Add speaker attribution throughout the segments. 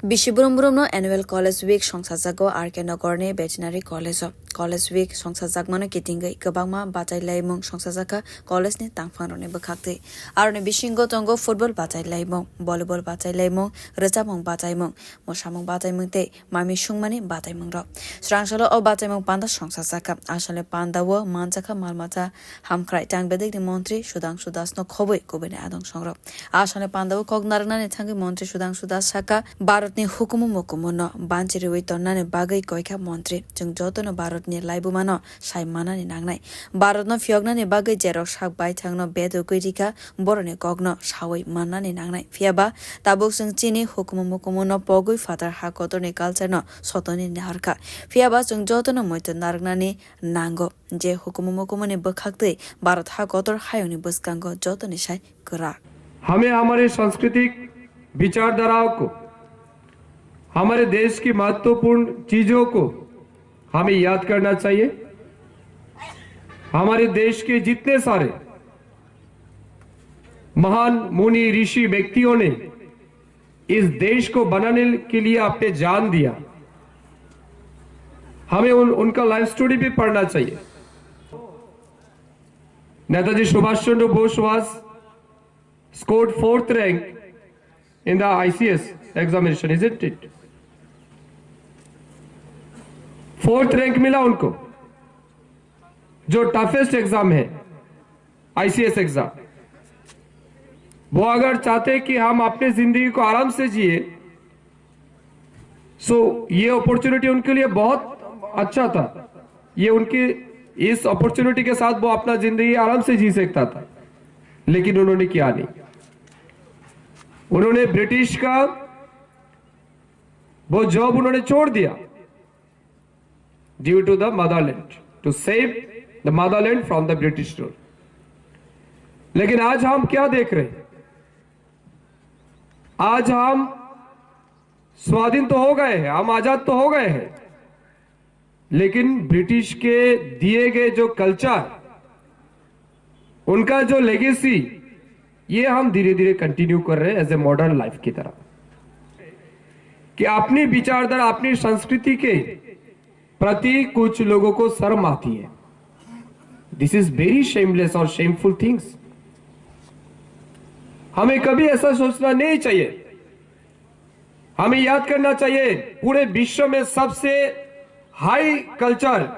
Speaker 1: Bishibrum annual college week songsajago RK Nagorni veterinary college week songsajagmano kitingai gabangma batai laimung songsajaka college ni tangfangroni bkhakte arone bisingo tongo football batai laimung volleyball batai laimung rejamung bataimung mosamung bataimung te mami sungmani bataimung ro srangsalo o bataimung panda songsajaka asale pandawo manjaka malmata hamkrai tangbedik ni mantri Sudhanshu Das no khoboi kobene adong songro asale pandawo kognarna ni thangi mantri Sudhanshu Das saka भारतनि हुकुम मुकुमनो बान्चिरुइ तन्नाने बागै कोइखा मन्त्री जों जतनो भारतनि लाइबुमानो साइमानानि नांनाय भारतनो फियगनानि बागै जेरक साक बायथांनो बेदो गैरिका बरने गगनो सावै माननानि नांनाय फियाबा Tabuk जों चीनी हुकुम मुकुमनो पगै फातार हाकतरनि कालचारनो सतनि नारका फियाबा जों जतनो मैत नारगनानि नांगो जे हुकुम मुकुमनि बखाक्तै भारत हाकतर हायनि बसकांगो जतनि साइ करा
Speaker 2: हमें हमारे सांस्कृतिक विचारधाराओं को हमारे देश की महत्वपूर्ण चीजों को हमें याद करना चाहिए। हमारे देश के जितने सारे महान मुनि ऋषि व्यक्तियों ने इस देश को बनाने के लिए अपने जान दिया। हमें उनका लाइफ स्टोरी भी पढ़ना चाहिए। Netaji Subhash Chandra Bose was scored 4th rank in the ICS examination, isn't it? 4th rank मिला उनको, जो टफेस्ट एग्जाम है ICS एग्जाम। वो अगर चाहते कि हम अपने जिंदगी को आराम से जिए, सो ये अपॉर्चुनिटी उनके लिए बहुत अच्छा था। ये उनके इस अपॉर्चुनिटी के साथ वो अपना जिंदगी आराम से जी सकता था, लेकिन उन्होंने किया नहीं। उन्होंने ब्रिटिश का वो जॉब उन्होंने छोड़ दिया due to the motherland, to save the motherland from the British rule। लेकिन आज हम क्या देख रहे हैं? आज हम स्वाधीन तो हो गए हैं, हम आजाद तो हो गए हैं, लेकिन ब्रिटिश के दिए गए जो कल्चर, उनका जो लेगेसी, ये हम धीरे धीरे कंटिन्यू कर रहे हैं एज ए मॉडर्न लाइफ की तरह। कि अपनी विचारधारा, अपनी संस्कृति के प्रति कुछ लोगों को शर्म आती है। दिस इज वेरी शेमलेस और शेमफुल थिंग्स। हमें कभी ऐसा सोचना नहीं चाहिए। हमें याद करना चाहिए, पूरे विश्व में सबसे हाई कल्चर,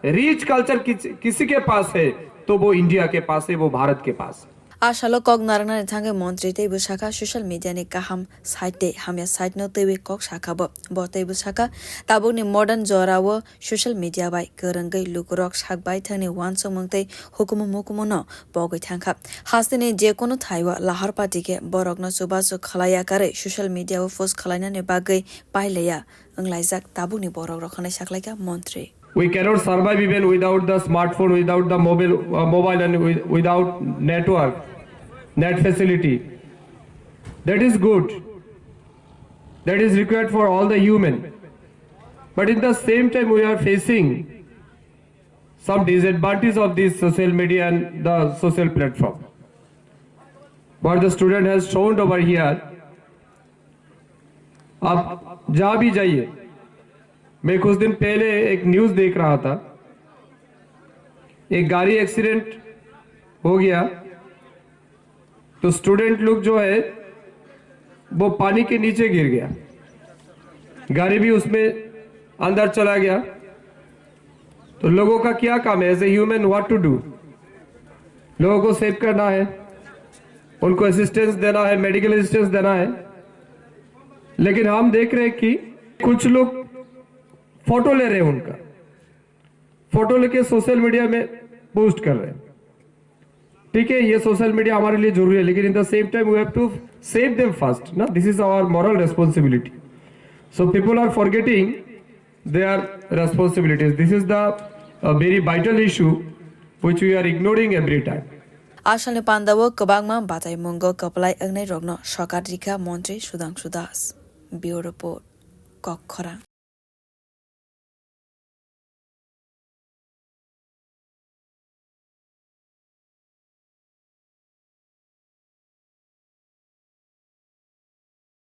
Speaker 2: रिच कल्चर किसी के पास है तो वो इंडिया के पास है, वो भारत के पास है।
Speaker 1: आशालो कग नारंगनानि थांगे मंत्री ते बुसाका सोशल मीडिया नि काहाम साइटे हामिया साइट न तेवे कग साखाबो बते बुसाका ताबुनि मॉडर्न जोरावो सोशल मीडिया बाय गरंगै लुकुरक साक बाय थांनि वानसो मंगते हुकुम मुकुम न बगै थांखा हास्तेनि जे कोनो थाइवा लाहार पार्टी के बरक न सुबासो खलाया करे सोशल मीडिया वो पोस्ट खलायनानि बागै पाइलेया अंगलाइजाक ताबुनि बरक रखनाय साखलायका मंत्री।
Speaker 2: We cannot survive even without the smartphone, without the mobile and without net facility. That is good. That is required for all the human. But in the same time, we are facing some disadvantages of this social media and the social platform. What the student has shown over here, आप जहाँ भी जाइए, मैं कुछ दिन पहले एक news देख रहा था, एक गाड़ी एक्सीडेंट हो गया तो स्टूडेंट लोग जो है वो पानी के नीचे गिर गया, गाड़ी भी उसमें अंदर चला गया। तो लोगों का क्या काम है as a human, what to do? लोगों को सेव करना है, उनको असिस्टेंस देना है, मेडिकल असिस्टेंस देना है। लेकिन हम देख रहे हैं कि कुछ लोग फोटो ले रहे हैं, उनका फोटो लेके सोशल मीडिया में पोस्ट कर रहे हैं। ठीक है, ये सोशल मीडिया हमारे लिए जरूरी है, लेकिन in the same time we have to save them first ना। This is our moral responsibility. So people are forgetting their responsibilities. This is the very vital issue which we are ignoring every time.
Speaker 1: आशाले पांदावो कबांगमा बाताय मंगो कपलाय अंगनै रगनो सरकार रिखा मंत्री सुधांशु दास। Bureau report कखरा।